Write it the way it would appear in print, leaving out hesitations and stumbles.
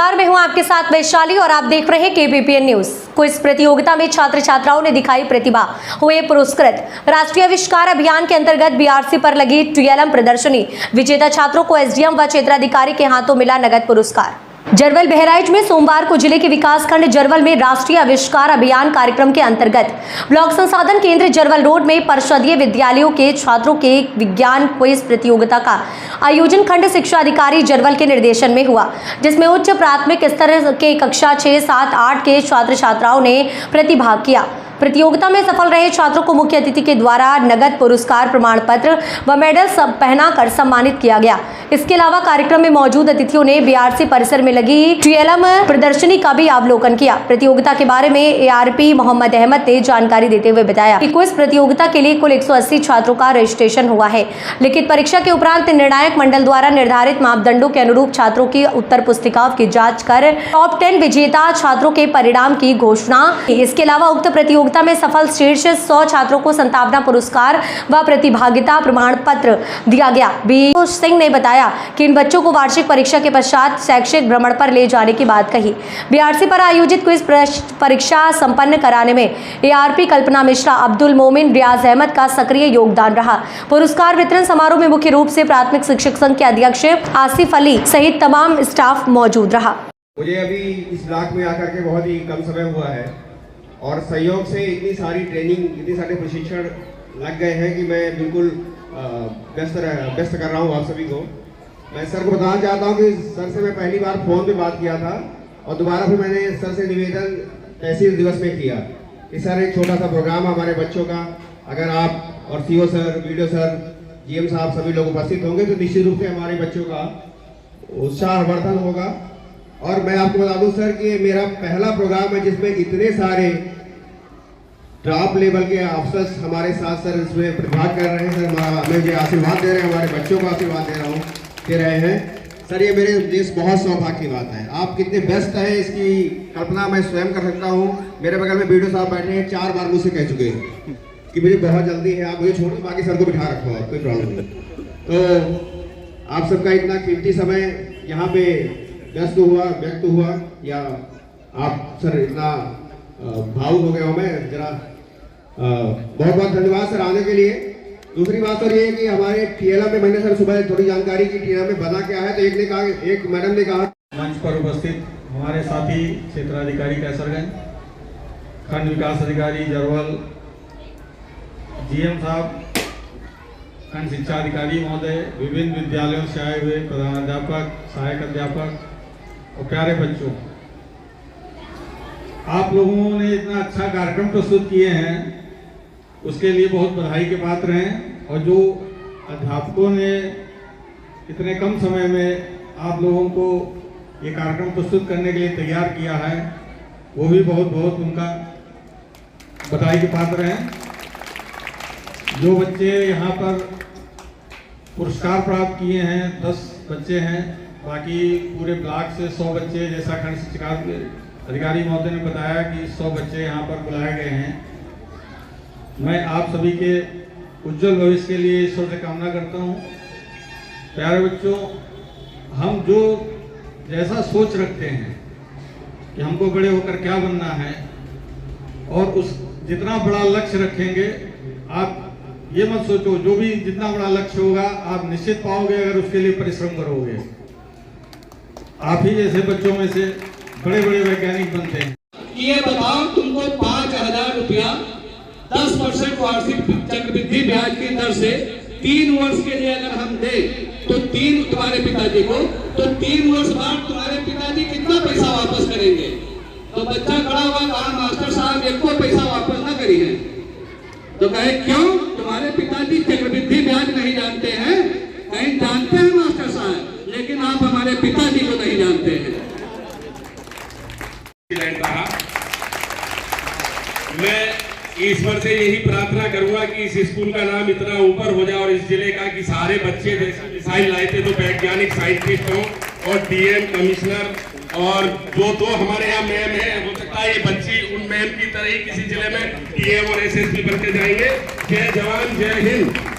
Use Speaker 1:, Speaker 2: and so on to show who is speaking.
Speaker 1: नमस्कार, मैं हूं आपके साथ वैशाली और आप देख रहे हैं केबीपीएन न्यूज। क्विज प्रतियोगिता में छात्र छात्राओं ने दिखाई प्रतिभा, हुए पुरस्कृत। राष्ट्रीय आविष्कार अभियान के अंतर्गत बीआरसी पर लगी टीएलएम प्रदर्शनी, विजेता छात्रों को एसडीएम व क्षेत्राधिकारी के हाथों मिला नगद पुरस्कार। जरवल बहराइच में सोमवार को जिले के विकासखंड जरवल में राष्ट्रीय आविष्कार अभियान कार्यक्रम के अंतर्गत ब्लॉक संसाधन केंद्र जरवल रोड में परिषदीय विद्यालयों के छात्रों के विज्ञान क्विज प्रतियोगिता का आयोजन खंड शिक्षा अधिकारी जरवल के निर्देशन में हुआ, जिसमें उच्च प्राथमिक स्तर के कक्षा 6, 7, 8 के छात्र छात्राओं ने प्रतिभाग किया। प्रतियोगिता में सफल रहे छात्रों को मुख्य अतिथि के द्वारा नगद पुरस्कार, प्रमाण पत्र व मेडल पहनाकर सम्मानित किया गया। इसके अलावा कार्यक्रम में मौजूद अतिथियों ने बीआरसी परिसर में लगी टीएलएम प्रदर्शनी का भी अवलोकन किया। प्रतियोगिता के बारे में एआरपी मोहम्मद अहमद ने जानकारी देते हुए बताया कि क्विज प्रतियोगिता के लिए कुल 180 छात्रों का रजिस्ट्रेशन हुआ है। लिखित परीक्षा के उपरांत निर्णायक मंडल द्वारा निर्धारित मापदंडों के अनुरूप छात्रों की उत्तर पुस्तिकाओं की जाँच कर टॉप 10 विजेता छात्रों के परिणाम की घोषणा। इसके अलावा उक्त प्रतियोगिता में सफल शीर्ष 100 छात्रों को संतावना पुरस्कार व प्रतिभागिता प्रमाण पत्र दिया गया। बी सिंह ने बताया कि इन बच्चों को वार्षिक परीक्षा के पश्चात शैक्षिक भ्रमण पर ले जाने की बात कही। बीआरसी पर आयोजित क्विज परीक्षा संपन्न कराने में एआरपी कल्पना मिश्रा, अब्दुल मोमिन, रियाज अहमद का सक्रिय योगदान रहा। पुरस्कार वितरण समारोह में मुख्य रूप से प्राथमिक शिक्षक संघ के अध्यक्ष आसिफ अली सहित तमाम स्टाफ मौजूद रहा।
Speaker 2: मुझे अभी इस ब्लॉक में आकर के बहुत ही कम समय हुआ है और सहयोग से इतनी सारी ट्रेनिंग, इतने सारे प्रशिक्षण लग गए हैं कि मैं बिल्कुल व्यस्त कर रहा हूँ आप सभी को। मैं सर को बताना चाहता हूँ कि सर से मैं पहली बार फ़ोन पे बात किया था और दोबारा फिर मैंने सर से निवेदन तहसील दिवस में किया कि सर एक छोटा सा प्रोग्राम हमारे बच्चों का, अगर आप और CO sir, video sir, GM साहब सभी लोग उपस्थित होंगे तो निश्चित रूप से हमारे बच्चों का उत्साहवर्धन होगा। और मैं आपको बता दूं सर कि मेरा पहला प्रोग्राम है जिसमें इतने सारे टॉप लेवल के अफसर्स हमारे साथ सर इसमें प्रतिभाग कर रहे हैं। सर हमें जो आशीर्वाद दे रहे हैं, हमारे बच्चों को आशीर्वाद दे रहे हैं। सर ये मेरे देश बहुत सौभाग्य की बात है। आप कितने व्यस्त हैं इसकी कल्पना मैं स्वयं कर सकता हूँ। मेरे बगल में वीडियो साहब बैठे हैं, 4 बार मुझसे कह चुके हैं कि मुझे बहुत जल्दी है, आप मुझे छोड़ दो, बाकी सर को बिठा रखो, आप कोई प्रॉब्लम नहीं। तो आप सबका इतना कीमती समय यहाँ पे व्यक्त हुआ या आप सर इतना भावुक हो गए हो, मैं जरा बहुत बहुत धन्यवाद सर आने के लिए। दूसरी बात सर ये है कि हमारे टीएलएम में मैंने सर सुबह थोड़ी जानकारी की टीएलएम में बना क्या है, तो एक मैडम ने कहा।
Speaker 3: मंच पर उपस्थित हमारे साथी क्षेत्राधिकारी कैसरगंज, खंड विकास अधिकारी जरवल, जीएम साहब, खंड शिक्षा अधिकारी महोदय, विभिन्न विद्यालयों से आए हुए प्रधानाध्यापक, सहायक अध्यापक और प्यारे बच्चों, आप लोगों ने इतना अच्छा कार्यक्रम प्रस्तुत किए हैं उसके लिए बहुत बधाई के पात्र हैं। और जो अध्यापकों ने इतने कम समय में आप लोगों को ये कार्यक्रम प्रस्तुत करने के लिए तैयार किया है, वो भी बहुत बहुत उनका बधाई के पात्र हैं। जो बच्चे यहाँ पर पुरस्कार प्राप्त किए हैं 10 बच्चे हैं, बाकी पूरे ब्लॉक से 100 बच्चे, जैसा खंड शिक्षा अधिकारी महोदय ने बताया कि 100 बच्चे यहाँ पर बुलाए गए हैं। मैं आप सभी के उज्जवल भविष्य के लिए ईश्वर से कामना करता हूँ। प्यारे बच्चों, हम जो जैसा सोच रखते हैं कि हमको बड़े होकर क्या बनना है और उस जितना बड़ा लक्ष्य रखेंगे, आप ये मत सोचो जो भी जितना बड़ा लक्ष्य होगा आप निश्चित पाओगे अगर उसके लिए परिश्रम करोगे। आप ही जैसे बच्चों में से बड़े बड़े वैज्ञानिक बनते हैं।
Speaker 4: ये बताओ, तुमको 5000 रुपया 10% वार्षिक चक्रवृद्धि ब्याज की दर से 3 वर्ष के लिए अगर हम दें तो तुम्हारे पिताजी को, तो 3 वर्ष बाद तुम्हारे पिताजी कितना पैसा वापस करेंगे? तो बच्चा खड़ा हुआ कहा, मास्टर साहब एक को पैसा वापस ना करिए। तो कहे क्यों? तुम्हारे पिताजी चक्रवृद्धि ब्याज नहीं जानते हैं। कहीं जानते हैं मास्टर साहब, लेकिन आप हमारे पिताजी को नहीं जानते हैं।
Speaker 5: मैं ईश्वर से यही प्रार्थना करूंगा कि इस स्कूल का नाम इतना ऊपर हो जाए और इस जिले का कि सारे बच्चे जैसे मिसाइल लाए थे तो वैज्ञानिक साइंटिस्ट हो और डीएम, कमिश्नर और जो हमारे यहाँ मैम है, हो सकता है ये बच्ची उन मैम की तरह ही किसी जिले में डीएम और एसएसपी बन के जाएंगे। जय जवान जय हिंद।